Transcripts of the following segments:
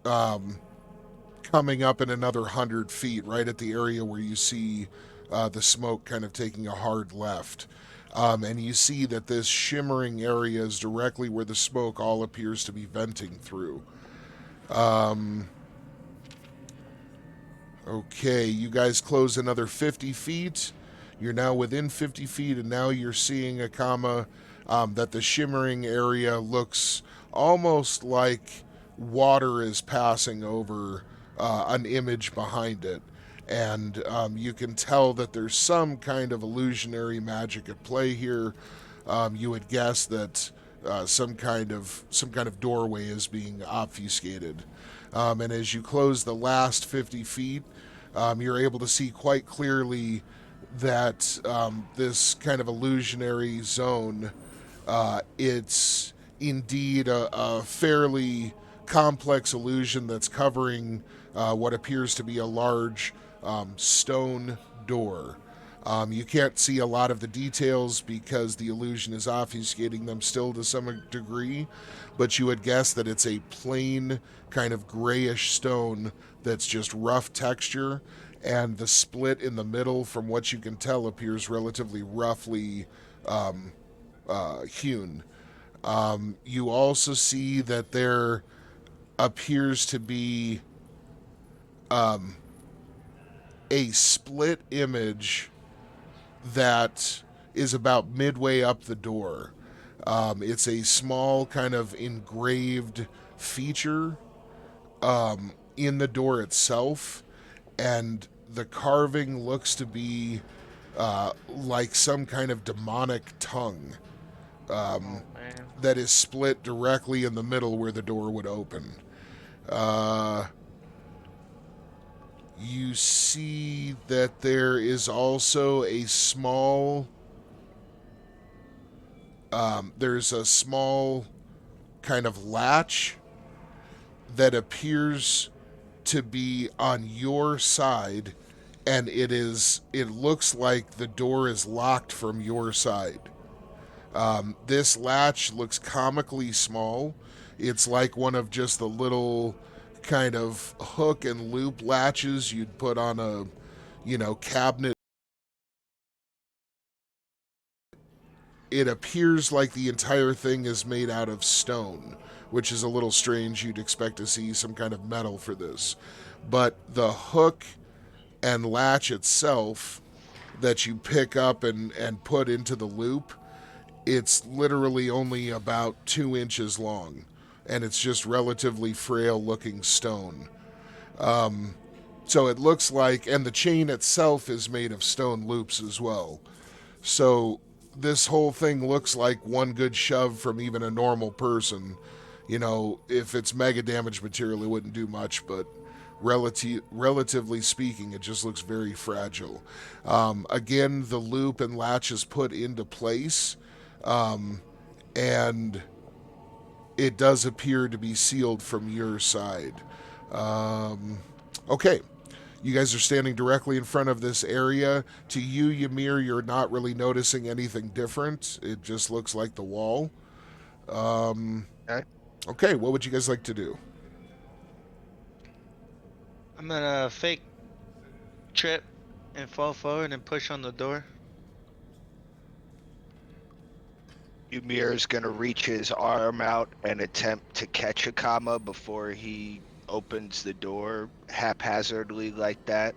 um, coming up in another 100 feet, right at the area where you see the smoke kind of taking a hard left. And you see that this shimmering area is directly where the smoke all appears to be venting through. Um, okay, you guys close another 50 feet. You're now within 50 feet, and now you're seeing a comma that the shimmering area looks almost like water is passing over an image behind it. And you can tell that there's some kind of illusionary magic at play here. You would guess that some kind of doorway is being obfuscated. And as you close the last 50 feet, you're able to see quite clearly that this kind of illusionary zone, it's indeed a fairly complex illusion that's covering what appears to be a large stone door. You can't see a lot of the details because the illusion is obfuscating them still to some degree, but you would guess that it's a plain, kind of grayish stone that's just rough texture, and the split in the middle, from what you can tell, appears relatively roughly hewn. You also see that there appears to be a split image that is about midway up the door. It's a small kind of engraved feature in the door itself, and the carving looks to be like some kind of demonic tongue Oh man. that is split directly in the middle where the door would open. Uh, you see that there is also a small there's a small kind of latch that appears to be on your side, and it looks like the door is locked from your side. This latch looks comically small. It's like one of just the little kind of hook and loop latches you'd put on a, cabinet. It appears like the entire thing is made out of stone, which is a little strange. You'd expect to see some kind of metal for this. But the hook and latch itself that you pick up and put into the loop, it's literally only about 2 inches long. And it's just relatively frail looking stone. So it looks like, and the chain itself is made of stone loops as well. So this whole thing looks like one good shove from even a normal person. If it's mega damage material, it wouldn't do much, but relatively speaking, it just looks very fragile. Again, the loop and latch is put into place, and it does appear to be sealed from your side. Okay, you guys are standing directly in front of this area. To you, Ymir, you're not really noticing anything different. It just looks like the wall. Okay. Okay, what would you guys like to do? I'm gonna fake trip and fall forward and push on the door. Ymir is gonna reach his arm out and attempt to catch a comma before he opens the door haphazardly like that.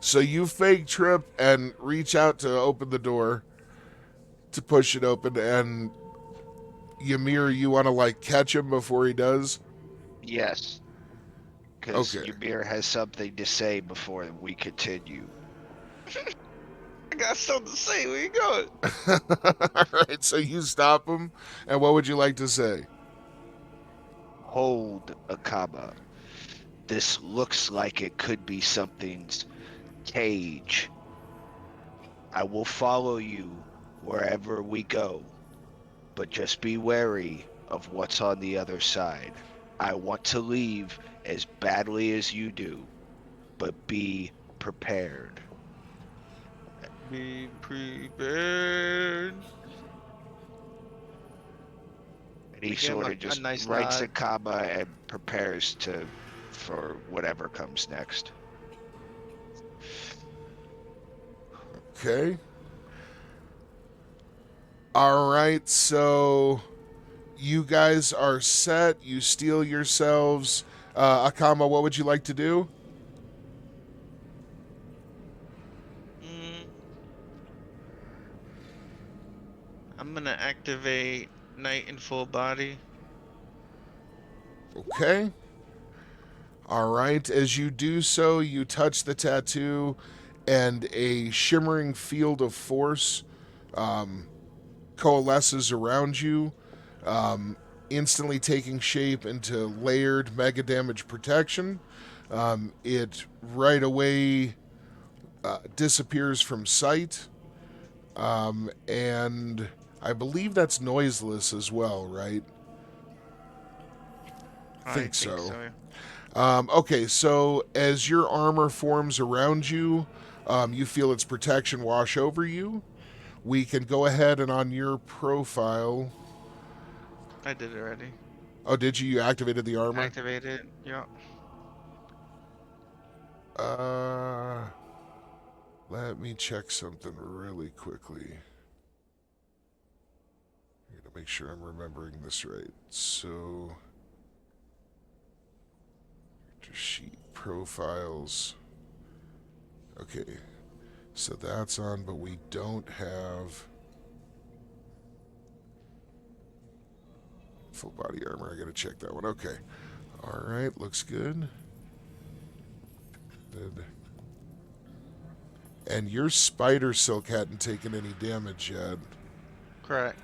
So you fake trip and reach out to open the door to push it open, and Ymir, you want to like catch him before he does? Yes, because Okay. Ymir has something to say before we continue. I got something to say. Where you going? All right, so you stop him, and what would you like to say? Hold a comma. This looks like it could be something's cage. I will follow you wherever we go, but just be wary of what's on the other side. I want to leave as badly as you do, but be prepared. Be prepared. And he I give him sort of a just nice writes a nod. comma and prepares for whatever comes next. Okay. All right, so you guys are set. You steel yourselves. Akama, what would you like to do? Mm, I'm gonna activate Night in Full Body. Okay. All right. As you do so, you touch the tattoo, and a shimmering field of force coalesces around you, um, instantly taking shape into layered mega damage protection. It right away disappears from sight, and I believe that's noiseless as well, right? I Think think so. so. Okay, so as your armor forms around you, you feel its protection wash over you. We can go ahead and on your profile. I did it already. Oh, did you? You activated the armor? Activate it. Yeah. Uh, Let me check something really quickly. I gotta make sure I'm remembering this right. So, sheet profiles. Okay, so that's on, but we don't have full body armor. I gotta check that one. Okay. All right, looks good. Good. And your spider silk hadn't taken any damage yet. Correct.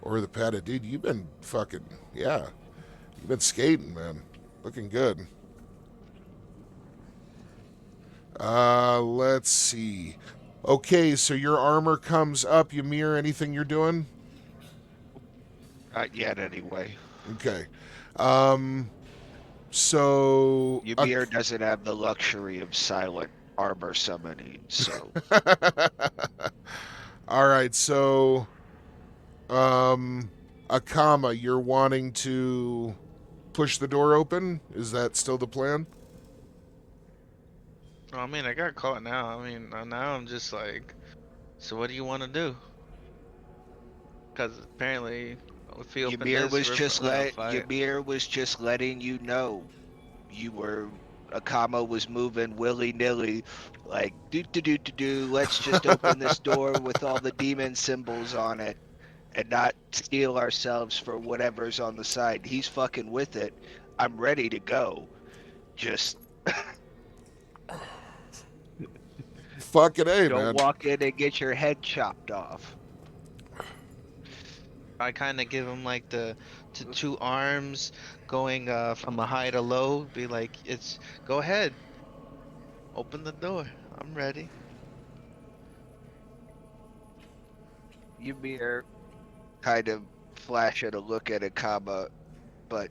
Or the padded. Dude, you've been fucking, yeah. You've been skating, man. Looking good. Let's see. Okay, so your armor comes up. Ymir, anything you're doing? Not yet, anyway. Okay. Um, so... Ymir doesn't have the luxury of silent armor summoning, so All right, so... Akama, you're wanting to push the door open? Is that still the plan? Well, I mean, I got caught now. I mean, now I'm just like, so what do you want to do? Because apparently, if we open Ymir this, was we're just gonna fight. Ymir was just letting you know you were Akama was moving willy nilly, like do. Let's just open this door with all the demon symbols on it, and not steal ourselves for whatever's on the side. He's fucking with it. I'm ready to go. Just Fucking A, don't man. walk in and get your head chopped off. I kind of give him like the two arms going from a high to low. Be like, it's go ahead, open the door. I'm ready. Ymir kind of flashing a look at Akama, but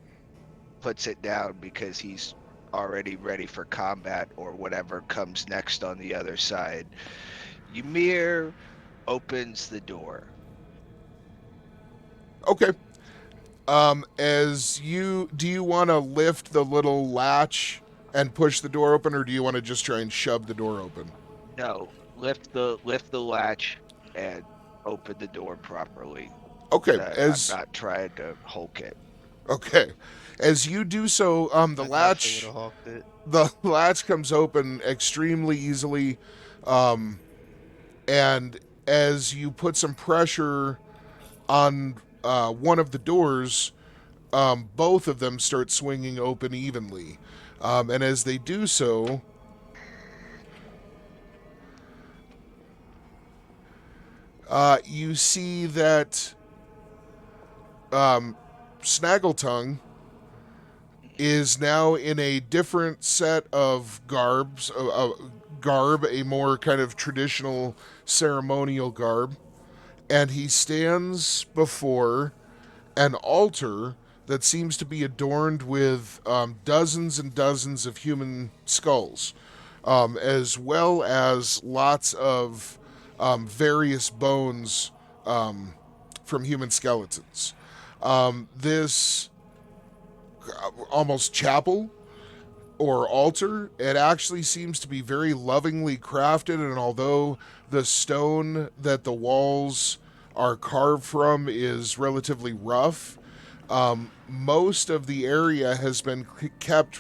puts it down because he's already ready for combat or whatever comes next on the other side. Ymir opens the door. Okay. Do you want to lift the little latch and push the door open, or do you want to just try and shove the door open? No, lift the latch and open the door properly. Okay, I'm not trying to hulk it. okay, as you do so, I definitely would have hawked it. the latch comes open extremely easily, and as you put some pressure on one of the doors, both of them start swinging open evenly, and as they do so, you see that Snaggletongue is now in a different set of garb, a more kind of traditional ceremonial garb, and he stands before an altar that seems to be adorned with dozens and dozens of human skulls, as well as lots of various bones from human skeletons. This almost chapel or altar, it actually seems to be very lovingly crafted, and although the stone that the walls are carved from is relatively rough, most of the area has been kept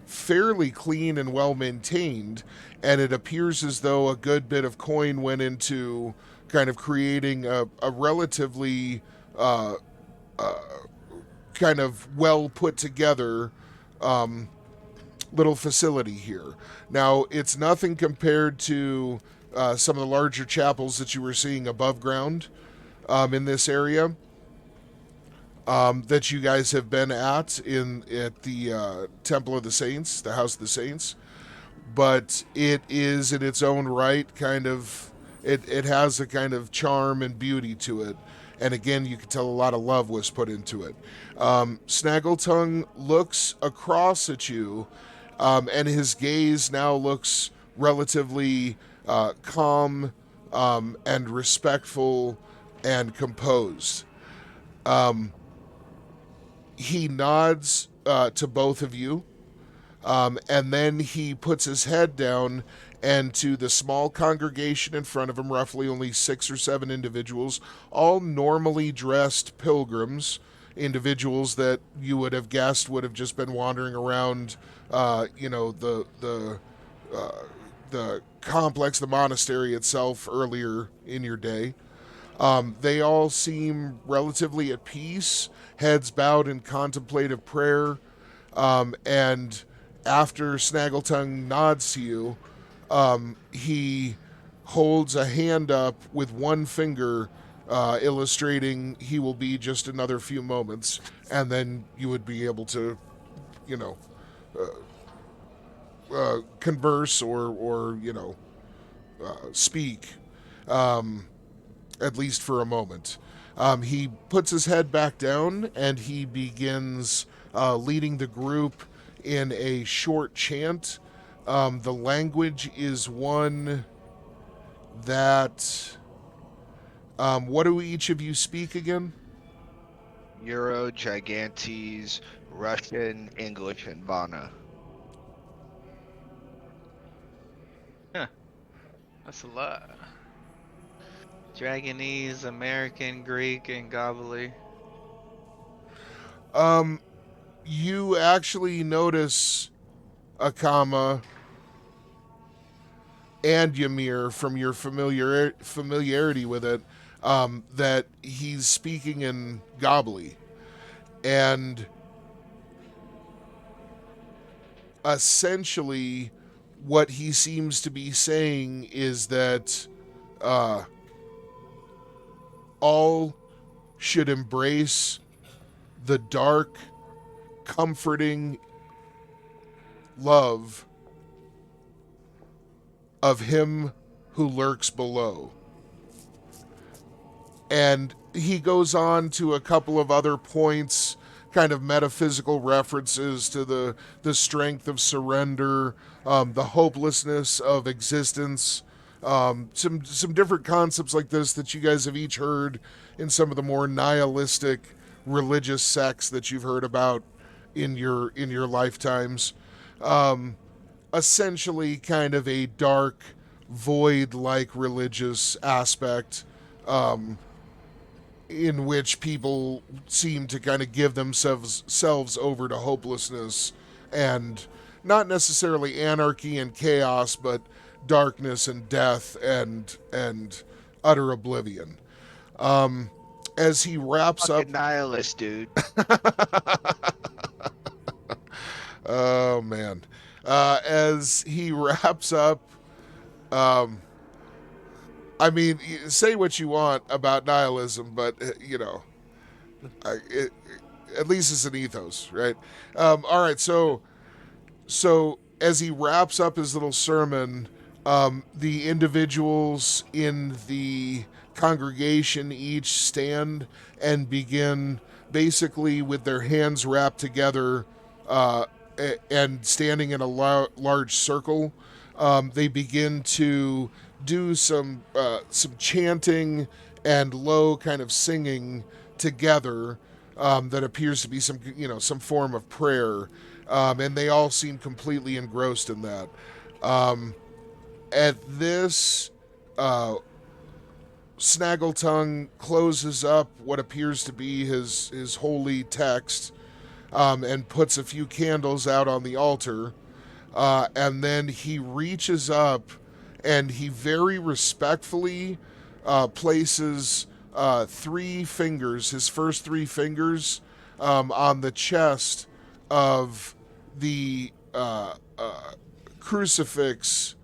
fairly clean and well maintained, and it appears as though a good bit of coin went into kind of creating a relatively kind of well put together little facility here. Now, it's nothing compared to some of the larger chapels that you were seeing above ground in this area that you guys have been at the Temple of the Saints, the House of the Saints. But it is in its own right kind of it has a kind of charm and beauty to it. And again, you can tell a lot of love was put into it. Snaggletongue looks across at you, and his gaze now looks relatively calm and respectful and composed. He nods to both of you, and then he puts his head down, and to the small congregation in front of him, roughly only 6 or 7 individuals, all normally dressed pilgrims, individuals that you would have guessed would have just been wandering around, the complex, the monastery itself earlier in your day. They all seem relatively at peace, heads bowed in contemplative prayer, and after Snaggletongue nods to you, he holds a hand up with one finger, illustrating he will be just another few moments, and then you would be able to, converse or speak, at least for a moment. He puts his head back down and he begins leading the group in a short chant. The language is one that... what do each of you speak again? Euro, Gigantes, Russian, English, and Vana. That's a lot. Dragonese, American, Greek, and Gobbly. You actually notice Akama and Ymir from your familiarity with it, that he's speaking in Gobbly. And essentially what he seems to be saying is that all should embrace the dark, comforting love of him who lurks below. And he goes on to a couple of other points, kind of metaphysical references to the strength of surrender, the hopelessness of existence, some different concepts like this that you guys have each heard in some of the more nihilistic religious sects that you've heard about in your lifetimes. Essentially kind of a dark, void-like religious aspect, in which people seem to kind of give themselves over to hopelessness and not necessarily anarchy and chaos, but darkness and death and utter oblivion. As he wraps up, Fucking nihilist, dude. oh man, as he wraps up, I mean, say what you want about nihilism, but at least it's an ethos, right? All right, so as he wraps up his little sermon, the individuals in the congregation each stand and begin basically with their hands wrapped together and standing in a large circle. They begin to do some chanting and low kind of singing together that appears to be some form of prayer, and they all seem completely engrossed in that. At this, Snaggletongue closes up what appears to be his holy text, and puts a few candles out on the altar, and then he reaches up and he very respectfully places three fingers, his first three fingers, on the chest of the crucifix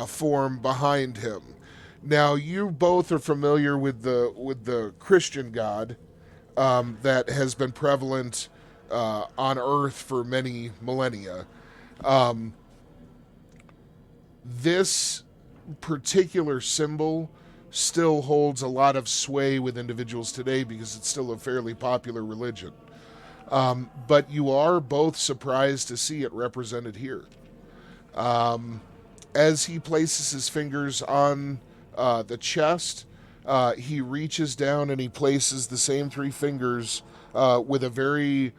form behind him. Now, you both are familiar with the Christian God that has been prevalent on Earth for many millennia. This particular symbol still holds a lot of sway with individuals today because it's still a fairly popular religion. But you are both surprised to see it represented here. As he places his fingers on the chest, he reaches down and he places the same three fingers with a very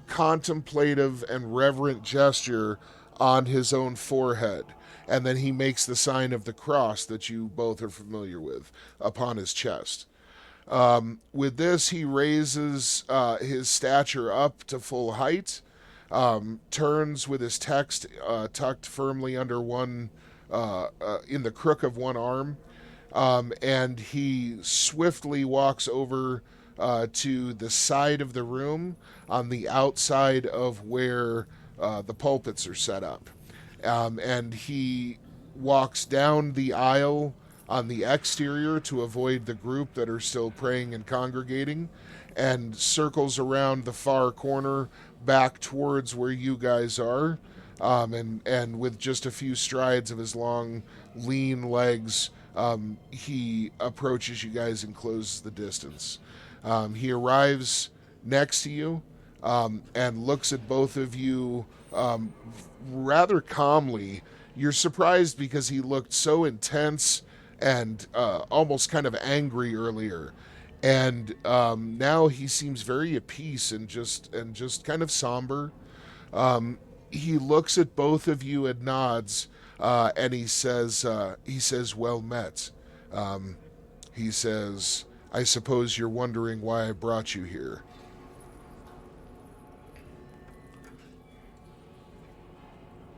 contemplative and reverent gesture on his own forehead. And then he makes the sign of the cross that you both are familiar with upon his chest. With this, he raises his stature up to full height, turns with his text tucked firmly under one, in the crook of one arm, and he swiftly walks over to the side of the room on the outside of where the pulpits are set up. And he walks down the aisle on the exterior to avoid the group that are still praying and congregating, and circles around the far corner back towards where you guys are, and with just a few strides of his long, lean legs, he approaches you guys and closes the distance. He arrives next to you, and looks at both of you rather calmly. You're surprised because he looked so intense and almost kind of angry earlier, and now he seems very at peace and just kind of somber. He looks at both of you and nods, and he says, "Well met." He says, "I suppose you're wondering why I brought you here."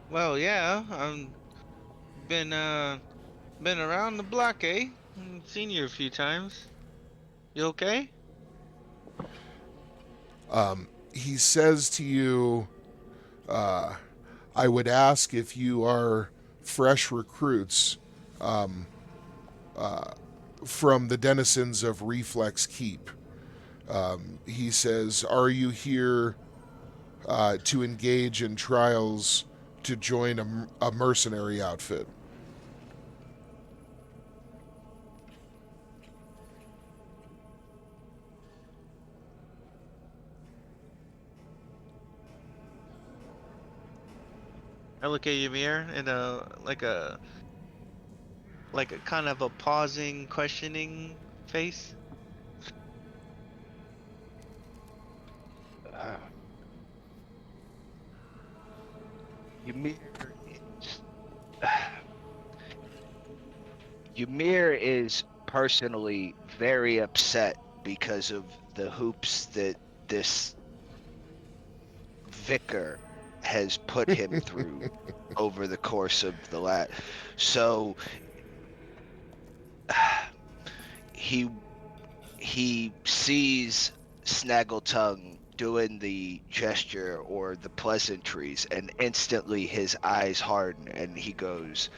Well, yeah, been been around the block, eh? Seen you a few times. You okay? He says to you, "I would ask if you are fresh recruits from the denizens of Reflex Keep." He says, "Are you here to engage in trials to join a mercenary outfit?" I look at Ymir in a kind of a pausing, questioning face. Ymir is Ymir is personally very upset because of the hoops that this vicar has put him through over the course of the last. So he sees Snaggletongue doing the gesture or the pleasantries, and instantly his eyes harden and he goes,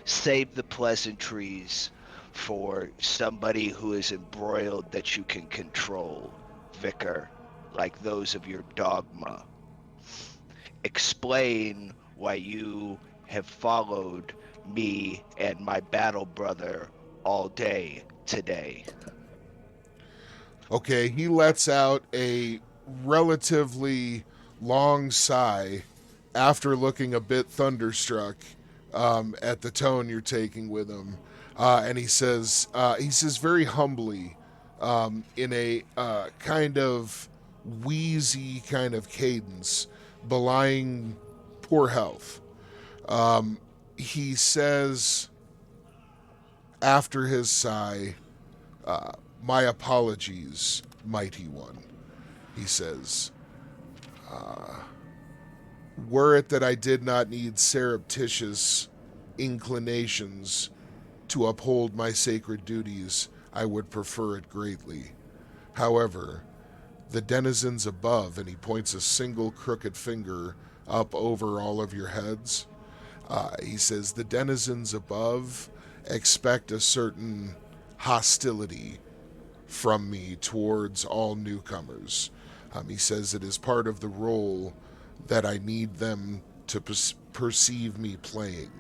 "Save the pleasantries for somebody who is embroiled that you can control, vicar, like those of your dogma. Explain why you have followed me and my battle brother all day today." Okay, he lets out a relatively long sigh after looking a bit thunderstruck at the tone you're taking with him, and he says very humbly, in a kind of wheezy kind of cadence, belying poor health. He says, after his sigh, my apologies, mighty one. He says, were it that I did not need surreptitious inclinations to uphold my sacred duties, I would prefer it greatly. However, the denizens above, and he points a single crooked finger up over all of your heads, he says, the denizens above expect a certain hostility from me towards all newcomers. He says it is part of the role that I need them to perceive me playing.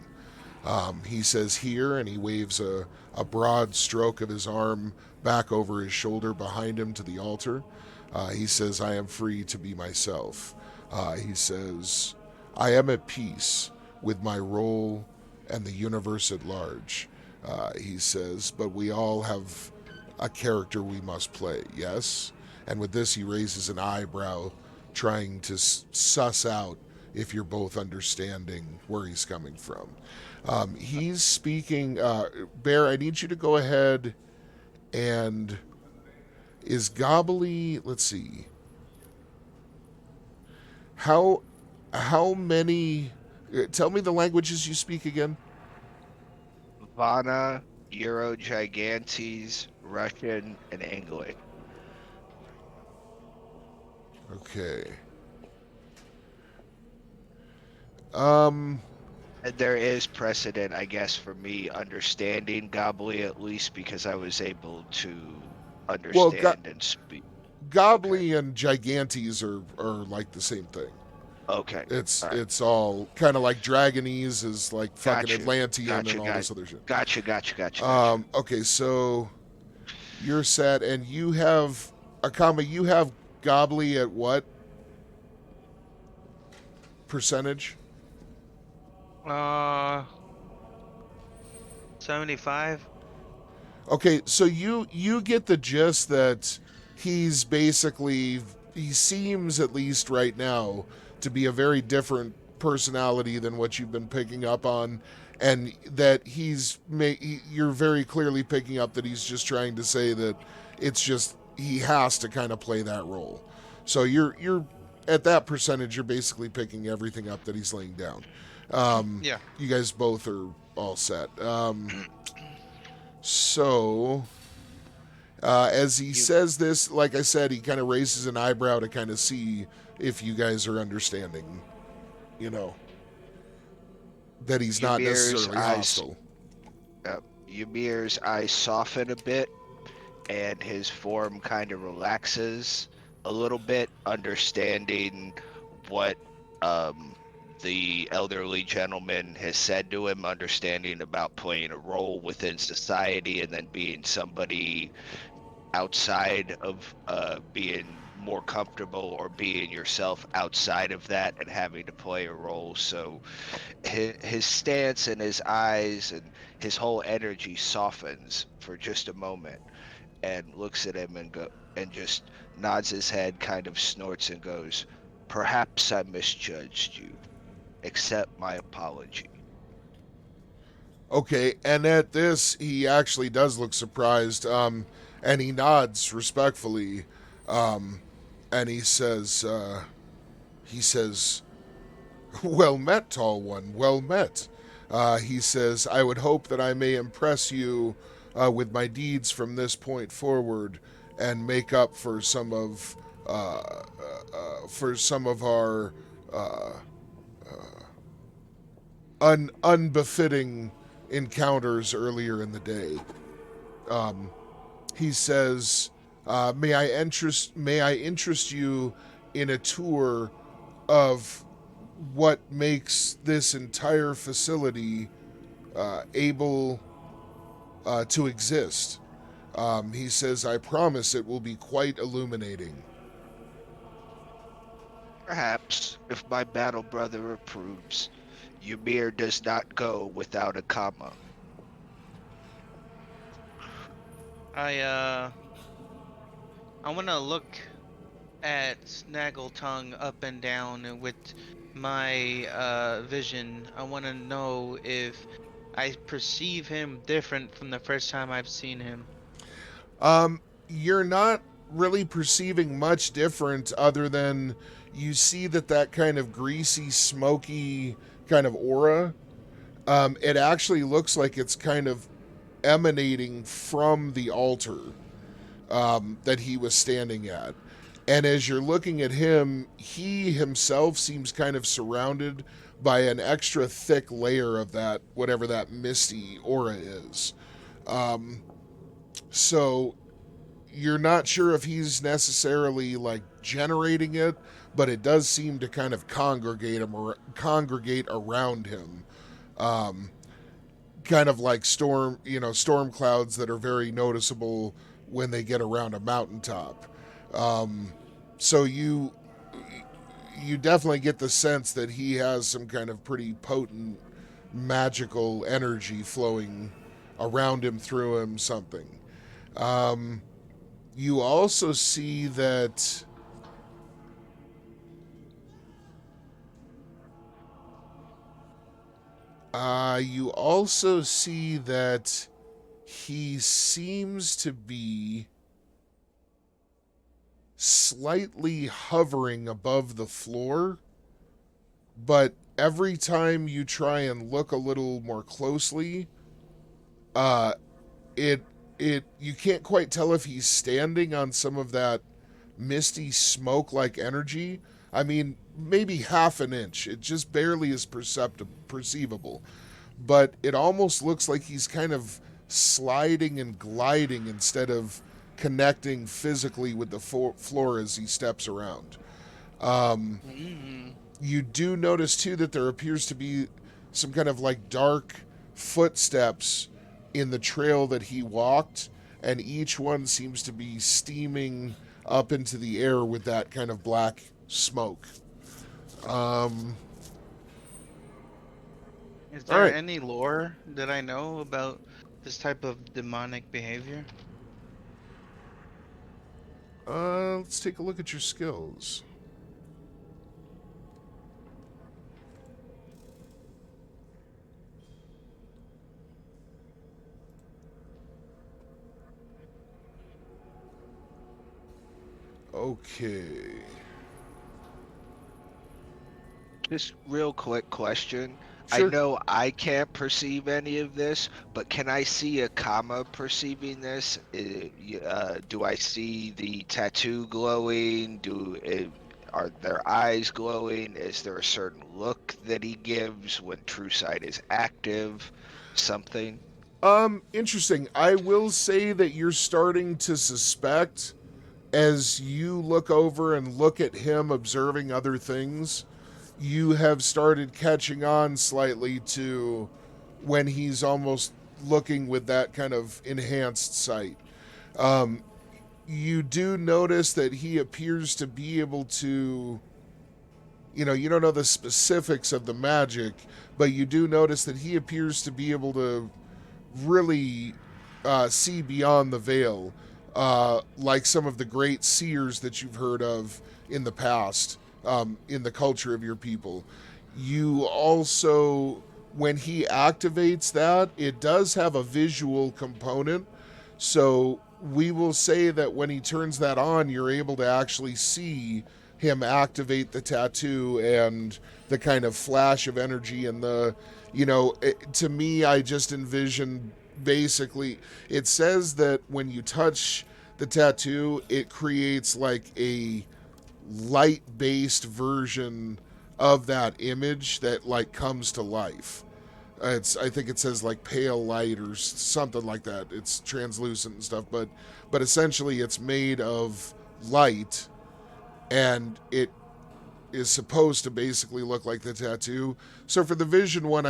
He says here, and he waves a broad stroke of his arm back over his shoulder behind him to the altar. He says, I am free to be myself. He says, I am at peace with my role and the universe at large. He says, but we all have a character we must play, yes? And with this, he raises an eyebrow, trying to suss out if you're both understanding where he's coming from. He's speaking. Bear, I need you to go ahead and. Is Gobbly. Let's see. How many. Tell me the languages you speak again. Vana, Euro Gigantes, Russian, and English. Okay. And there is precedent, I guess, for me understanding Gobbly at least because I was able to understand and speak. Gobbly and Gigantes are like the same thing. Okay. It's all kind of like Dragonese is like fucking Gotcha. Atlantean and all this other shit. Gotcha. Okay, so you're set, and you have Akama. You have Gobbly at what percentage? 75. Okay, so you get the gist that he's basically, he seems at least right now to be a very different personality than what you've been picking up on, and that you're very clearly picking up that he's just trying to say that it's just he has to kind of play that role. So you're at that percentage, you're basically picking everything up that he's laying down. Yeah. You guys both are all set. So, as he says this, like I said, he kind of raises an eyebrow to kind of see if you guys are understanding, that he's not necessarily hostile. Ymir's eyes soften a bit, and his form kind of relaxes a little bit, understanding what the elderly gentleman has said to him, understanding about playing a role within society and then being somebody outside of being more comfortable or being yourself outside of that and having to play a role. So his stance and his eyes and his whole energy softens for just a moment and looks at him and just nods his head, kind of snorts and goes, "Perhaps I misjudged you. Accept my apology." Okay, and at this, he actually does look surprised, and he nods respectfully, and he says, "Well met, tall one, well met." He says, "I would hope that I may impress you with my deeds from this point forward, and make up for some of our unbefitting encounters earlier in the day." He says, may I interest you in a tour of what makes this entire facility able to exist." He says, "I promise it will be quite illuminating." Perhaps, if my battle brother approves. Ymir does not go without a comma. I I want to look at Snaggletongue up and down and with my vision. I want to know if I perceive him different from the first time I've seen him. You're not really perceiving much different other than you see that kind of greasy, smoky kind of aura. It actually looks like it's kind of emanating from the altar that he was standing at. And as you're looking at him, he himself seems kind of surrounded by an extra thick layer of that, whatever that misty aura is. Um, so you're not sure if he's necessarily like generating it, but it does seem to kind of congregate around him. Um, Kind of like storm clouds that are very noticeable when they get around a mountaintop. Um, so you definitely get the sense that he has some kind of pretty potent magical energy flowing around him, through him, something. Um, you also see that he seems to be slightly hovering above the floor, but every time you try and look a little more closely, uh, it you can't quite tell if he's standing on some of that misty smoke like energy. I mean, maybe half an inch. It just barely is perceivable. But it almost looks like he's kind of sliding and gliding instead of connecting physically with the floor as he steps around. Um, Mm. you do notice too that there appears to be some kind of like dark footsteps in the trail that he walked, and each one seems to be steaming up into the air with that kind of black smoke. Um, Is all there right, any lore that I know about this type of demonic behavior? let's take a look at your skills. Okay. Just real quick question. I Sure. know I can't perceive any of this, but can I see a comma perceiving this? Do I see the tattoo glowing? Are their eyes glowing? Is there a certain look that he gives when true sight is active? Something? Interesting. I will say that you're starting to suspect as you look over and look at him observing other things, you have started catching on slightly to when he's almost looking with that kind of enhanced sight. Um, you do notice that he appears to be able to, you don't know the specifics of the magic, but you do notice that he appears to be able to really see beyond the veil, like some of the great seers that you've heard of in the past, in the culture of your people. You also, when he activates that, it does have a visual component. So we will say that when he turns that on, you're able to actually see him activate the tattoo and the kind of flash of energy and to me, I just envision basically, it says that when you touch the tattoo, it creates like a light based version of that image that like comes to life. I think it says like pale light or something like that. It's translucent and stuff, but essentially it's made of light, and it is supposed to basically look like the tattoo. So for the vision one,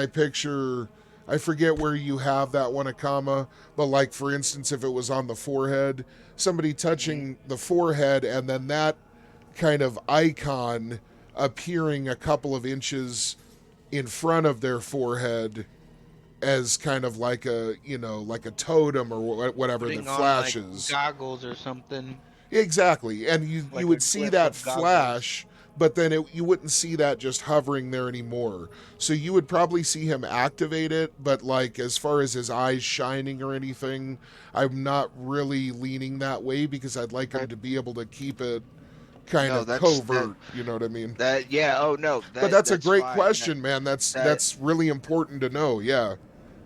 I forget where you have that one a comma, but like for instance, if it was on the forehead, somebody Mm. touching the forehead and then that kind of icon appearing a couple of inches in front of their forehead as kind of like a like a totem or whatever that Putting on like flashes. goggles or something. Exactly, and you Like would a see clip that of goggles. flash, but then you wouldn't see that just hovering there anymore. So you would probably see him activate it, but like as far as his eyes shining or anything, I'm not really leaning that way because I'd like him Right. to be able to keep it kind No, of that's that covert. You know what I mean? that yeah. Oh no, But that's a that's great fine. question, man. That That's really important to know. Yeah.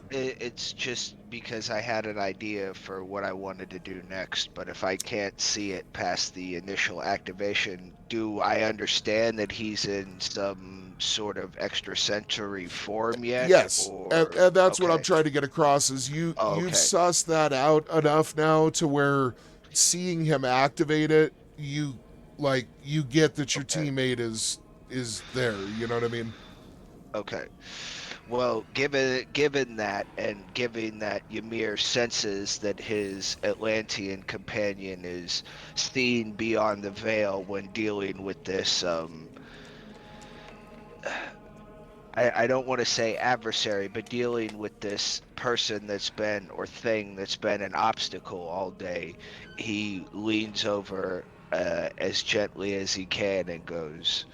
it's just because I had an idea for what I wanted to do next, but if I can't see it past the initial activation, do I understand that he's in some sort of extrasensory form yet? Yes, Or and that's what I'm okay. trying to get across is Oh, you've okay. sussed that out enough now to where seeing him activate it, you get that your Okay. teammate is there. You know what I mean? Okay. Well, given that, and given that Ymir senses that his Atlantean companion is seen beyond the veil when dealing with this, I don't want to say adversary, but dealing with this person that's been or thing that's been an obstacle all day, he leans over as gently as he can and goes,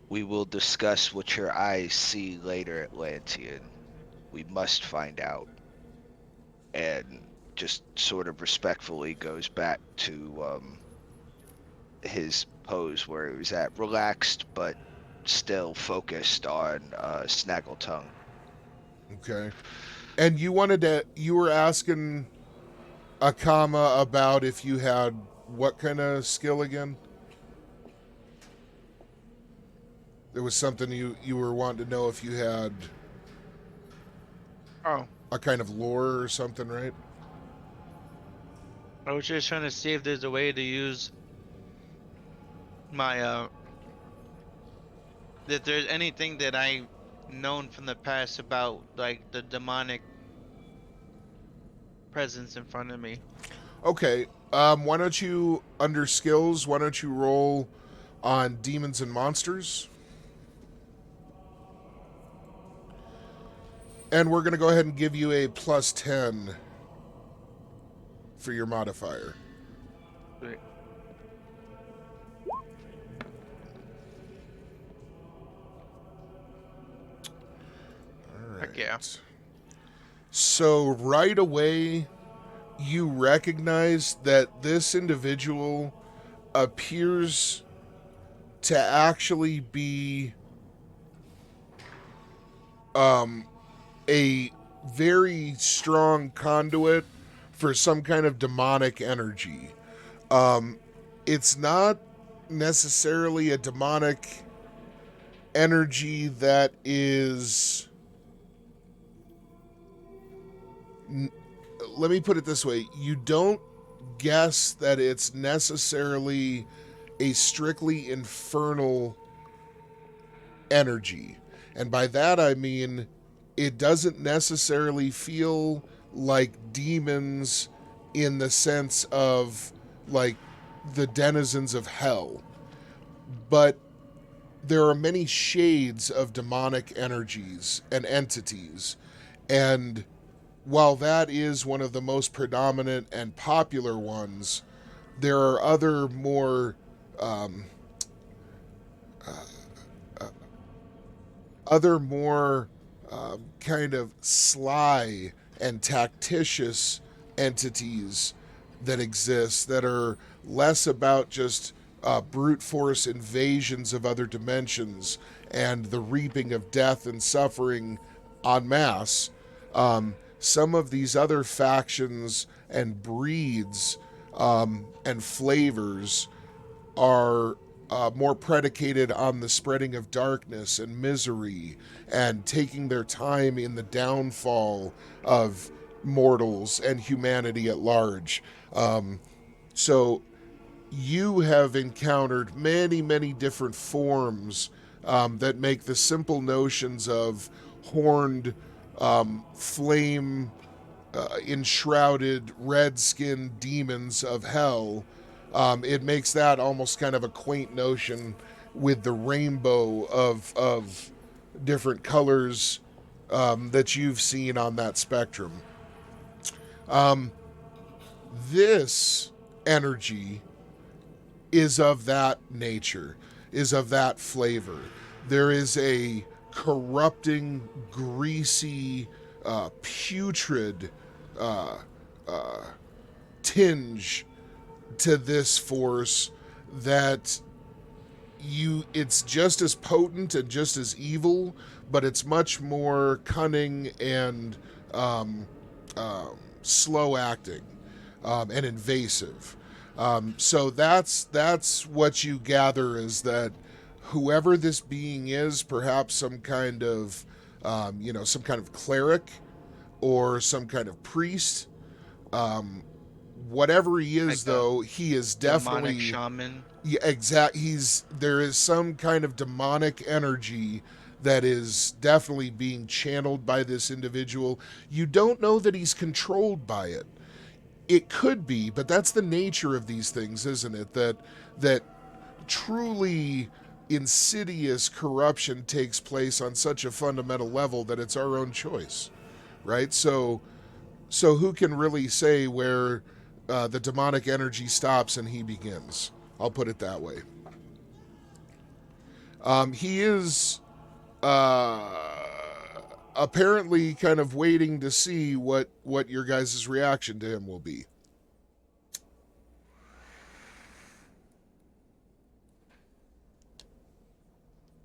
"We will discuss what your eyes see later, Atlantean. We must find out." And just sort of respectfully goes back to his pose where he was at, relaxed but still focused on Snaggletongue. Okay. And you were asking Akama about if you had what kind of skill again? There was something you were wanting to know if you had Oh, a kind of lore or something, right? I was just trying to see if there's a way to use my that there's anything that I known from the past about like the demonic presence in front of me. Okay. Why don't you under skills? Why don't you roll on demons and monsters? And we're gonna go ahead and give you a +10 for your modifier. Wait, All heck yeah. right. So right away, you recognize that this individual appears to actually be a very strong conduit for some kind of demonic energy. It's not necessarily a demonic energy that is. Let me put it this way: you don't guess that it's necessarily a strictly infernal energy. And by that I mean it doesn't necessarily feel like demons in the sense of like the denizens of hell, but there are many shades of demonic energies and entities. And while that is one of the most predominant and popular ones, there are other more um, other more kind of sly and tactitious entities that exist that are less about just brute force invasions of other dimensions and the reaping of death and suffering en masse. Some of these other factions and breeds and flavors are more predicated on the spreading of darkness and misery and taking their time in the downfall of mortals and humanity at large. So you have encountered many, many different forms that make the simple notions of horned, flame enshrouded red skinned demons of hell. It makes that almost kind of a quaint notion with the rainbow of different colors that you've seen on that spectrum. This energy is of that nature, is of that flavor. There is a corrupting, greasy, putrid tinge to this force that it's just as potent and just as evil, but it's much more cunning and slow acting and invasive. So that's what you gather, is that whoever this being is, perhaps some kind of some kind of cleric or some kind of priest, whatever he is, Like a though, he is demonic definitely shaman. Yeah, there is some kind of demonic energy that is definitely being channeled by this individual. You don't know that he's controlled by it. It could be, but that's the nature of these things, isn't it? That truly insidious corruption takes place on such a fundamental level that it's our own choice, right? So who can really say where the demonic energy stops and he begins? I'll put it that way. He is apparently kind of waiting to see what your guys' reaction to him will be.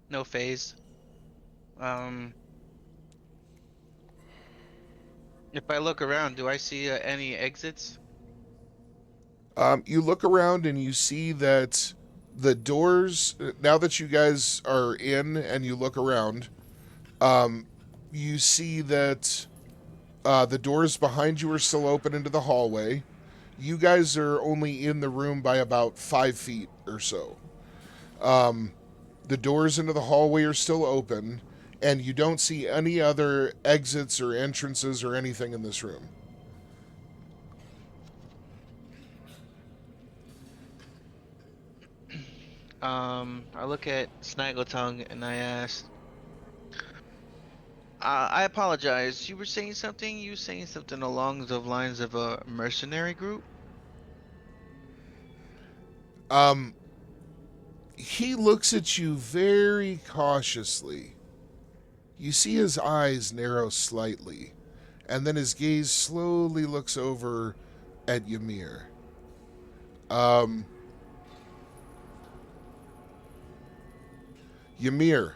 No phase. If I look around, do I see any exits? You look around and you see that the doors, now that you guys are in and you look around, you see that the doors behind you are still open into the hallway. You guys are only in the room by about 5 feet or so. The doors into the hallway are still open, and you don't see any other exits or entrances or anything in this room. I look at Snaggletongue and I ask, I apologize. You were saying something? You were saying something along the lines of a mercenary group? He looks at you very cautiously. You see his eyes narrow slightly, and then his gaze slowly looks over at Ymir. Ymir,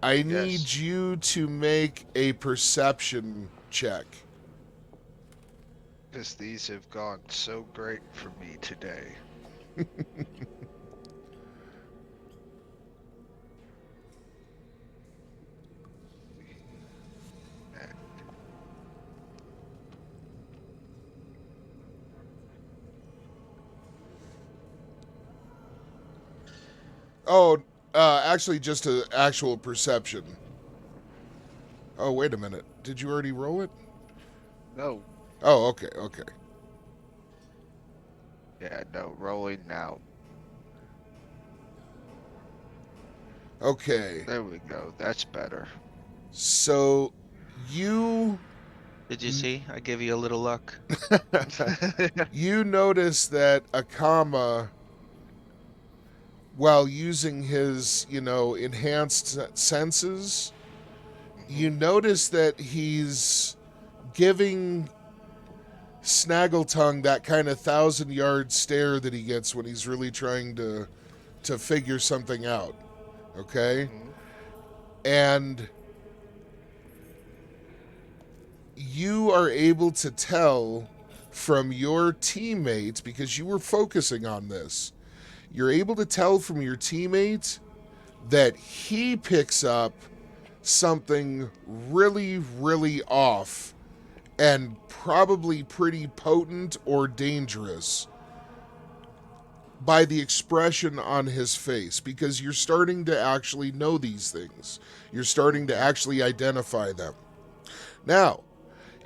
I need Yes. you to make a perception check. Because these have gone so great for me today. Oh, actually, just an actual perception. Oh, wait a minute. Did you already roll it? No. Oh, okay, okay. Yeah, no, rolling now. Okay. There we go. That's better. So, you Did you see? I give you a little luck. you notice that Akama, while using his, enhanced senses, you notice that he's giving Snaggletongue that kind of 1,000-yard stare that he gets when he's really trying to figure something out. Okay? Mhm. And you are able to tell from your teammate, because you were focusing on this, you're able to tell from your teammate that he picks up something really, really off and probably pretty potent or dangerous by the expression on his face, because you're starting to actually know these things. You're starting to actually identify them. Now,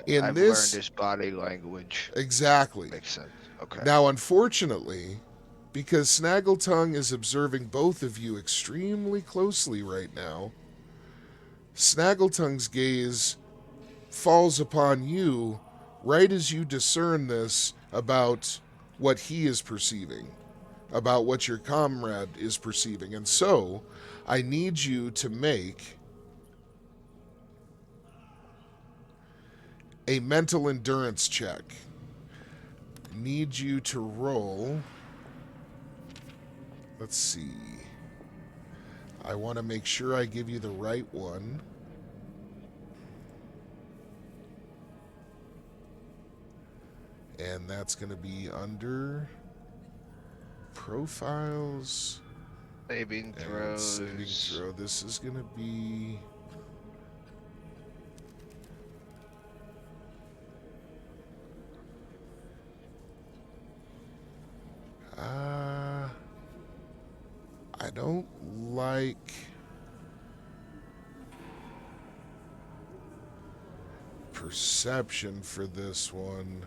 I've learned his body language. Exactly. Makes sense. Okay. Now, unfortunately, because Snaggletongue is observing both of you extremely closely right now, Snaggletongue's gaze falls upon you right as you discern this about what he is perceiving, about what your comrade is perceiving. And so, I need you to make a mental endurance check. I need you to roll. Let's see. I want to make sure I give you the right one. And that's going to be under profiles. Saving throws. Saving throw. This is going to be... I don't like... perception for this one.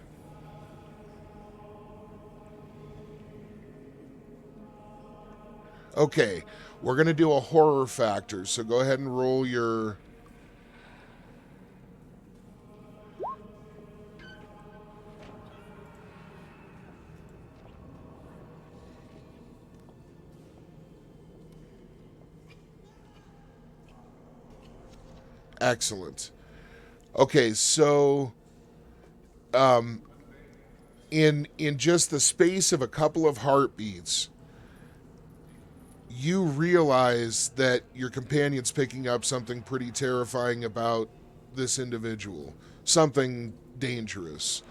Okay, we're going to do a horror factor, so go ahead and roll your... Excellent. Okay, so in just the space of a couple of heartbeats, you realize that your companion's picking up something pretty terrifying about this individual, something dangerous.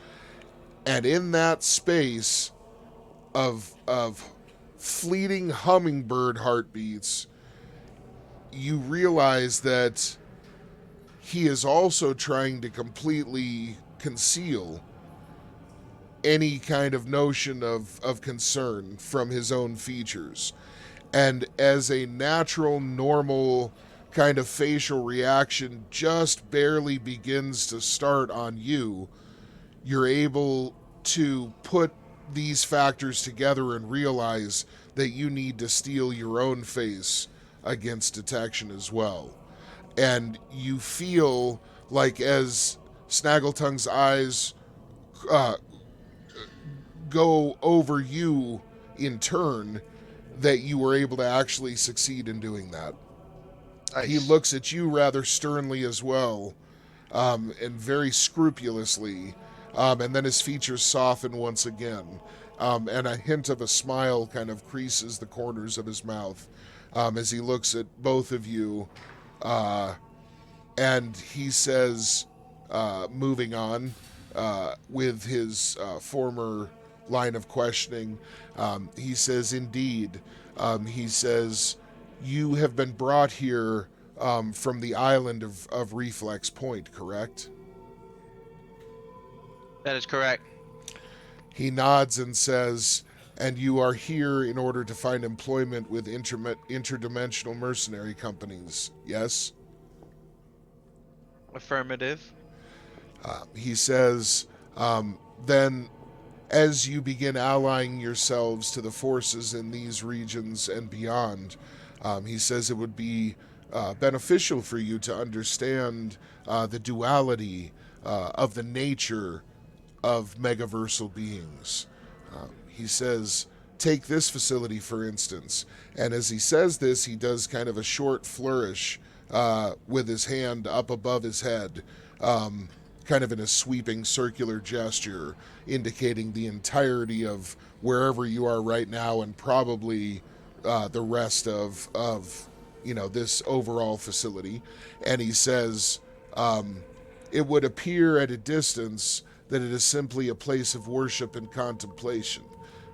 And in that space of fleeting hummingbird heartbeats, you realize that he is also trying to completely conceal any kind of notion of concern from his own features. And as a natural, normal kind of facial reaction just barely begins to start on you, you're able to put these factors together and realize that you need to steel your own face against detection as well. And you feel like as Snaggletongue's eyes go over you in turn, that you were able to actually succeed in doing that. Nice. He looks at you rather sternly as well, and very scrupulously, and then his features soften once again, and a hint of a smile kind of creases the corners of his mouth as he looks at both of you, and he says, moving on with his former line of questioning, he says, indeed, he says, you have been brought here from the island of Reflex Point, correct? That is correct. He nods and says, and you are here in order to find employment with interdimensional mercenary companies, yes? Affirmative. He says, then as you begin allying yourselves to the forces in these regions and beyond, he says it would be beneficial for you to understand the duality of the nature of megaversal beings. He says, take this facility, for instance. And as he says this, he does kind of a short flourish with his hand up above his head, kind of in a sweeping circular gesture, indicating the entirety of wherever you are right now and probably the rest of this overall facility. And he says, it would appear at a distance that it is simply a place of worship and contemplation.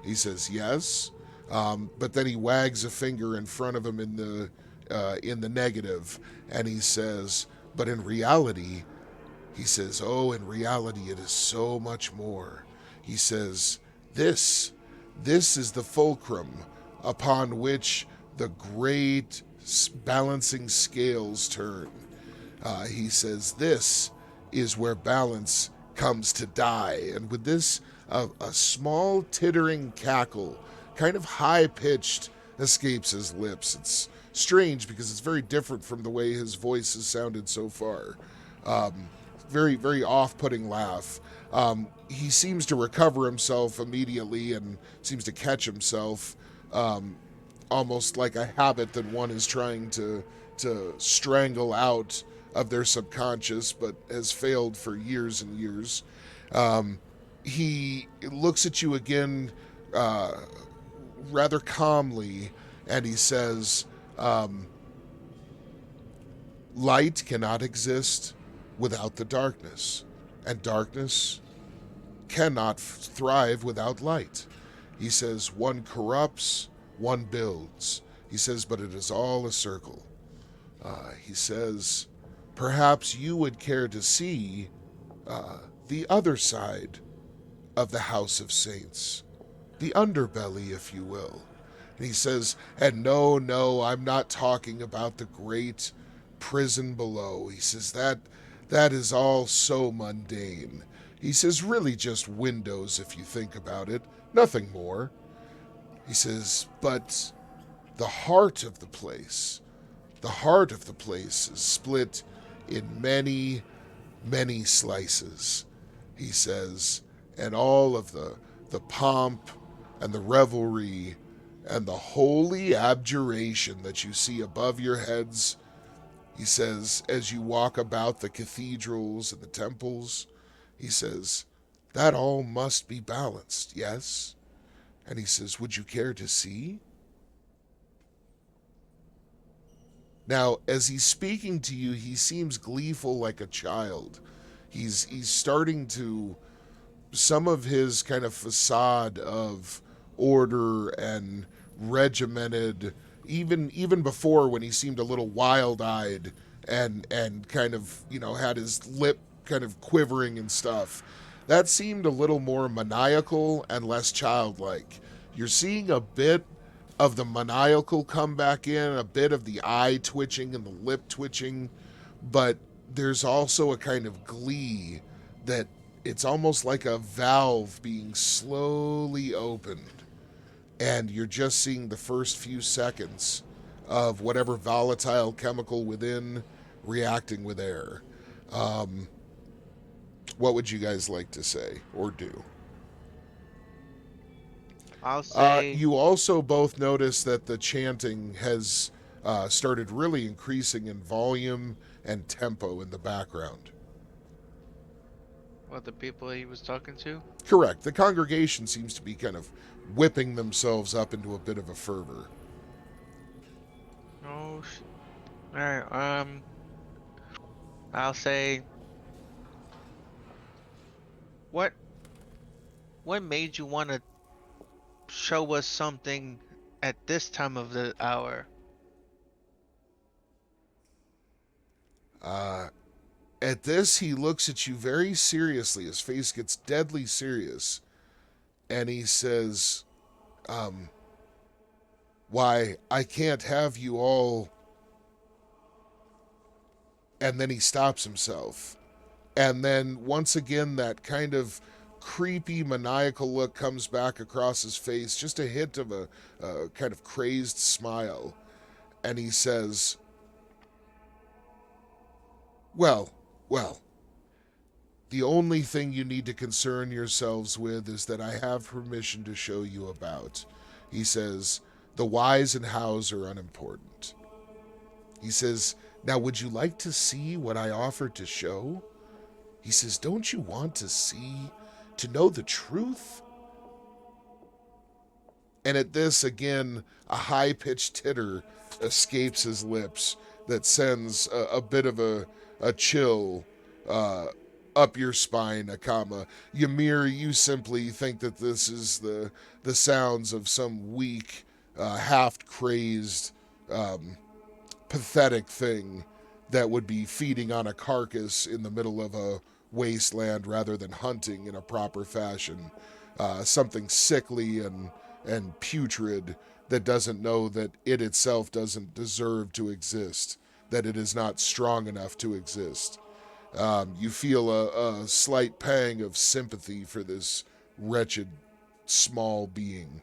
He says, yes, but then he wags a finger in front of him in the negative, and he says, but in reality, he says, oh, in reality, it is so much more. He says, this is the fulcrum upon which the great balancing scales turn. He says, this is where balance comes to die. And with this, a small tittering cackle, kind of high-pitched, escapes his lips. It's strange because it's very different from the way his voice has sounded so far. Very, very off-putting laugh. He seems to recover himself immediately and seems to catch himself, almost like a habit that one is trying to strangle out of their subconscious, but has failed for years and years. He looks at you again, rather calmly, and he says, light cannot exist without the darkness, and darkness cannot thrive without light. He says, one corrupts, one builds. He says, but it is all a circle. He says, perhaps you would care to see the other side of the House of Saints, the underbelly, if you will. And he says, and no, I'm not talking about the great prison below. He says, that is all so mundane. He says, really just windows if you think about it, nothing more. He says, but the heart of the place is split in many, many slices. He says, and all of the pomp and the revelry and the holy abjuration that you see above your heads, he says, as you walk about the cathedrals and the temples, he says, that all must be balanced, yes? And he says, would you care to see? Now, as he's speaking to you, he seems gleeful like a child. He's starting to, some of his kind of facade of order and regimented, even before when he seemed a little wild-eyed and kind of, had his lip kind of quivering and stuff, that seemed a little more maniacal and less childlike. You're seeing a bit of the maniacal come back in, a bit of the eye twitching and the lip twitching, but there's also a kind of glee that it's almost like a valve being slowly opened, and you're just seeing the first few seconds of whatever volatile chemical within reacting with air. What would you guys like to say or do? I'll say You also both notice that the chanting has started really increasing in volume and tempo in the background. what the people he was talking to. Correct. The congregation seems to be kind of whipping themselves up into a bit of a fervor. Oh, all right. I'll say what made you want to show us something at this time of the hour? At this, he looks at you very seriously. His face gets deadly serious. And he says, why, I can't have you all. And then he stops himself. And then once again, that kind of creepy, maniacal look comes back across his face, just a hint of a kind of crazed smile. And he says, well, the only thing you need to concern yourselves with is that I have permission to show you about. He says, the whys and hows are unimportant. He says, now would you like to see what I offered to show? He says, don't you want to see, to know the truth? And at this, again, a high-pitched titter escapes his lips that sends a bit of a chill up your spine, Akama. Ymir, you simply think that this is the sounds of some weak, half-crazed, pathetic thing that would be feeding on a carcass in the middle of a wasteland rather than hunting in a proper fashion. Something sickly and putrid that doesn't know that it itself doesn't deserve to exist, that it is not strong enough to exist. You feel a slight pang of sympathy for this wretched, small being.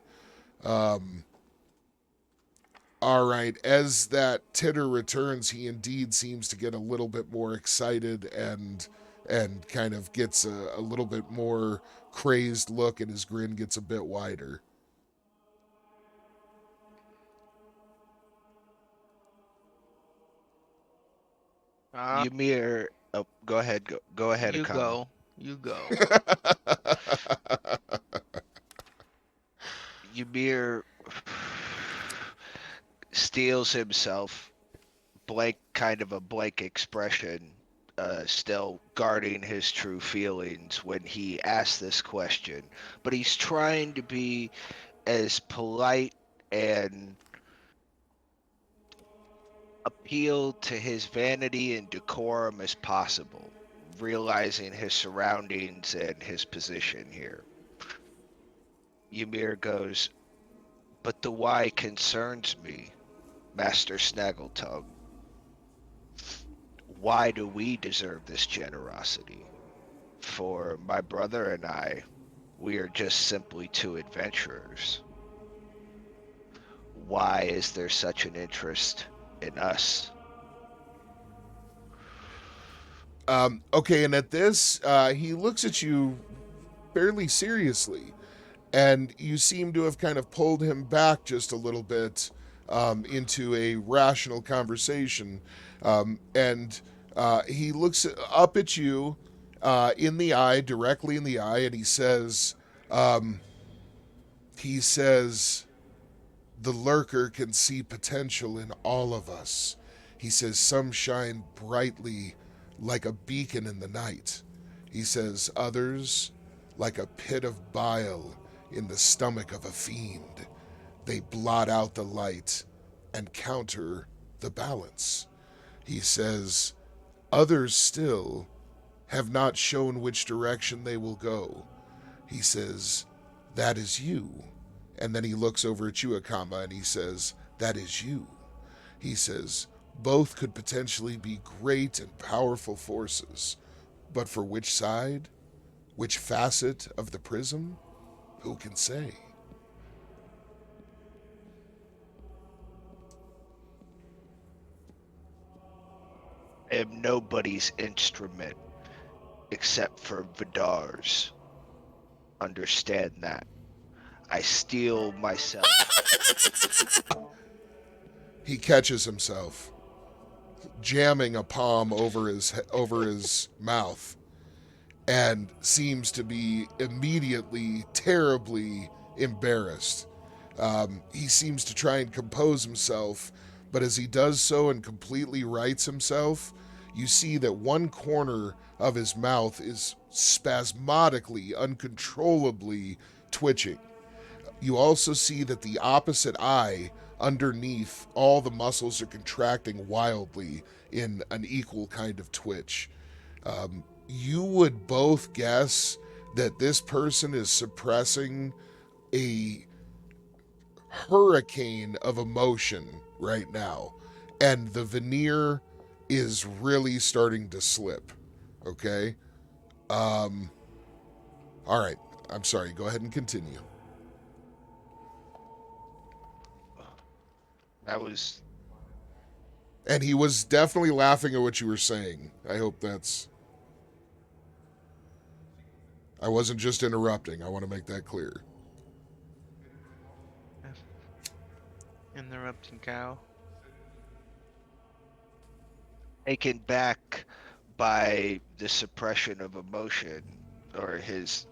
All right, as that titter returns, he indeed seems to get a little bit more excited and and kind of gets a little bit more crazed look, and his grin gets a bit wider. Ymir, oh, go ahead, go ahead, You Akama. go. You go. Ymir steels himself, kind of a blank expression, still guarding his true feelings when he asks this question. But he's trying to be as polite and appeal to his vanity and decorum as possible, realizing his surroundings and his position here. Ymir goes, "But the why concerns me, Master Snaggletongue. Why do we deserve this generosity? For my brother and I, we are just simply two adventurers. Why is there such an interest in us?" Okay, and at this, he looks at you fairly seriously, and you seem to have kind of pulled him back just a little bit into a rational conversation. And he looks up at you in the eye, directly in the eye, and he says, the lurker can see potential in all of us. He says, some shine brightly like a beacon in the night. He says, others like a pit of bile in the stomach of a fiend. They blot out the light and counter the balance. He says, others still have not shown which direction they will go. He says, that is you. And then he looks over at you, Akama, and he says, that is you. He says, both could potentially be great and powerful forces. But for which side? Which facet of the prism? Who can say? I am nobody's instrument except for Vidar's. Understand that. I steel myself. He catches himself, jamming a palm over his mouth, and seems to be immediately terribly embarrassed. He seems to try and compose himself, but as he does so and completely rights himself, you see that one corner of his mouth is spasmodically, uncontrollably twitching. You also see that the opposite eye underneath, all the muscles are contracting wildly in an equal kind of twitch. You would both guess that this person is suppressing a hurricane of emotion right now, and the veneer is really starting to slip. Okay? All right. I'm sorry. Go ahead and continue. That was And he was definitely laughing at what you were saying. I hope that's. I wasn't just interrupting. I want to make that clear. Interrupting cow. taken back by the suppression of emotion or his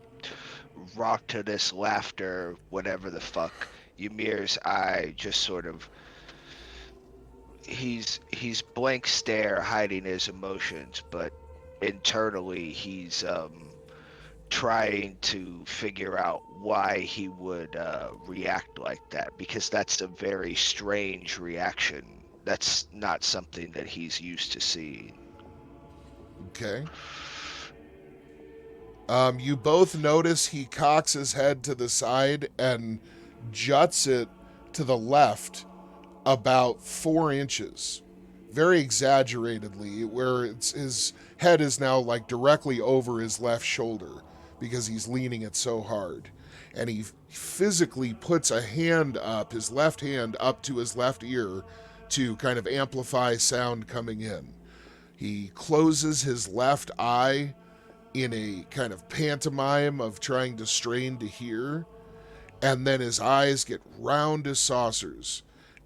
raucous laughter, whatever the fuck. Ymir's eye just sort of he's blank stare hiding his emotions, but internally he's trying to figure out why he would react like that, because that's a very strange reaction. That's not something that he's used to seeing. Okay. You both notice he cocks his head to the side and juts it to the left about 4 inches, very exaggeratedly, where his head is now like directly over his left shoulder because he's leaning it so hard. And he physically puts a hand up, his left hand up to his left ear to kind of amplify sound coming in. He closes his left eye in a kind of pantomime of trying to strain to hear, and then his eyes get round as saucers,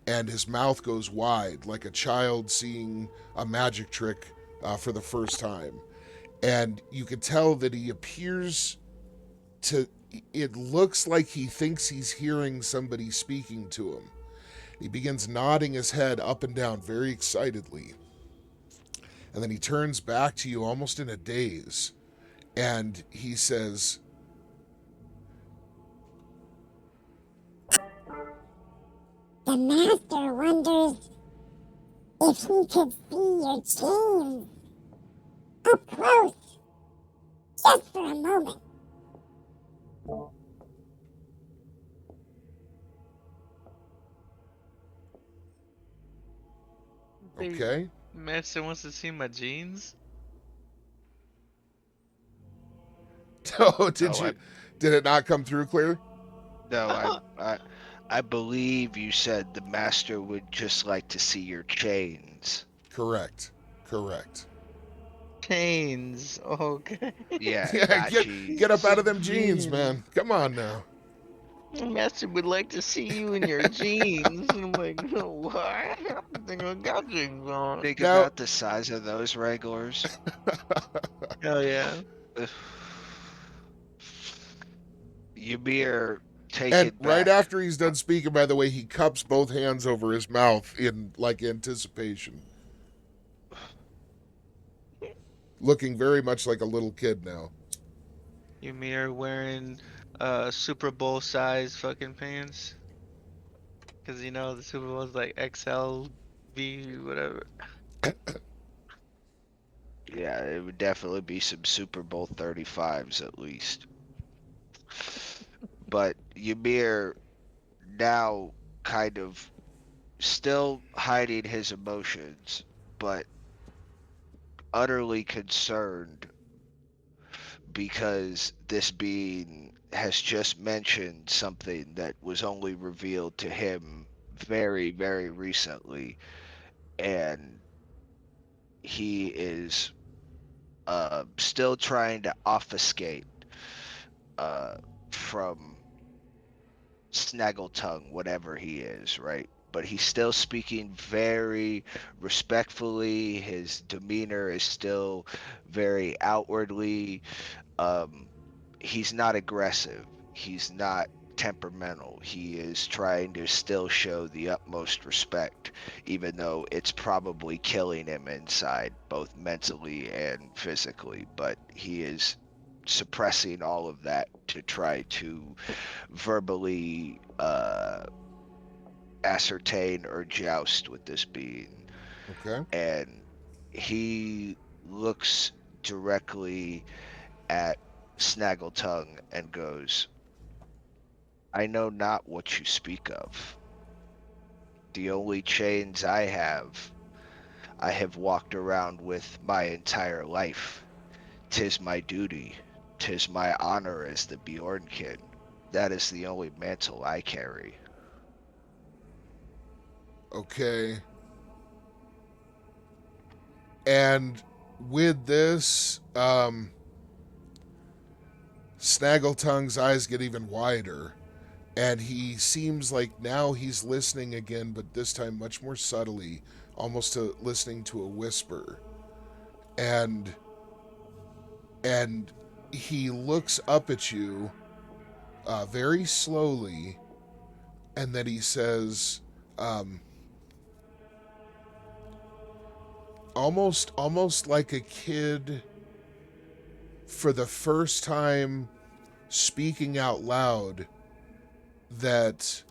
and his mouth goes wide like a child seeing a magic trick for the first time. And you can tell that he appears to, it looks like he thinks he's hearing somebody speaking to him. He begins nodding his head up and down very excitedly. And then he turns back to you almost in a daze. And he says, The master wonders if he could see your chains up close, just for a moment. okay. Master wants to see my jeans. Oh, did No, you? Did it not come through clear? No, I believe you said the master would just like to see your chains. Correct. Correct. Chains. Okay. Yeah, Yeah, not jeans. get up out of them jeans, man. Come on now. Master would like to see you in your jeans. And I'm like, no, what? I think I got jeans on. Think Now- about the size of those wranglers. Hell yeah. Ymir, take And it right back. after he's done speaking, by the way, he cups both hands over his mouth in like anticipation. Looking very much like a little kid now. Ymir wearing Super Bowl size fucking pants. Cause you know the Super Bowl's like XL, V, whatever. Yeah, it would definitely be some Super Bowl 35s at least. But Ymir now kind of still hiding his emotions, but utterly concerned because this being has just mentioned something that was only revealed to him very, very recently, and he is still trying to obfuscate from Snaggletongue, whatever he is, right? But he's still speaking very respectfully. His demeanor is still very outwardly. He's not aggressive. He's not temperamental. He is trying to still show the utmost respect, even though it's probably killing him inside, both mentally and physically. But he is suppressing all of that to try to verbally ascertain or joust with this being. Okay. And he looks directly at Snaggletongue and goes, I know not what you speak of. The only chains I have walked around with my entire life. 'Tis my duty, 'tis my honor as the Bjornkin. That is the only mantle I carry. Okay. And with this, Snaggletongue's eyes get even wider. And he seems like now he's listening again, but this time much more subtly, almost to listening to a whisper. And he looks up at you very slowly, and then he says, almost like a kid for the first time speaking out loud that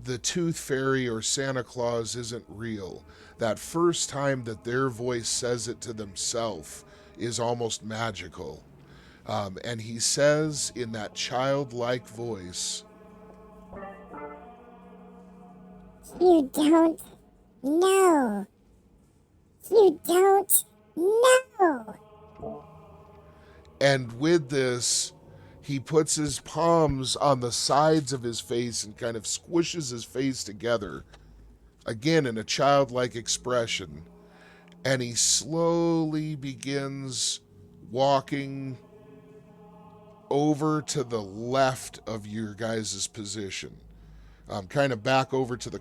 the Tooth Fairy or Santa Claus isn't real. That first time that their voice says it to themselves is almost magical. And he says in that childlike voice, You don't know. You don't know. and with this, he puts his palms on the sides of his face and kind of squishes his face together, again in a childlike expression. and he slowly begins walking over to the left of your guys' position, kind of back over to the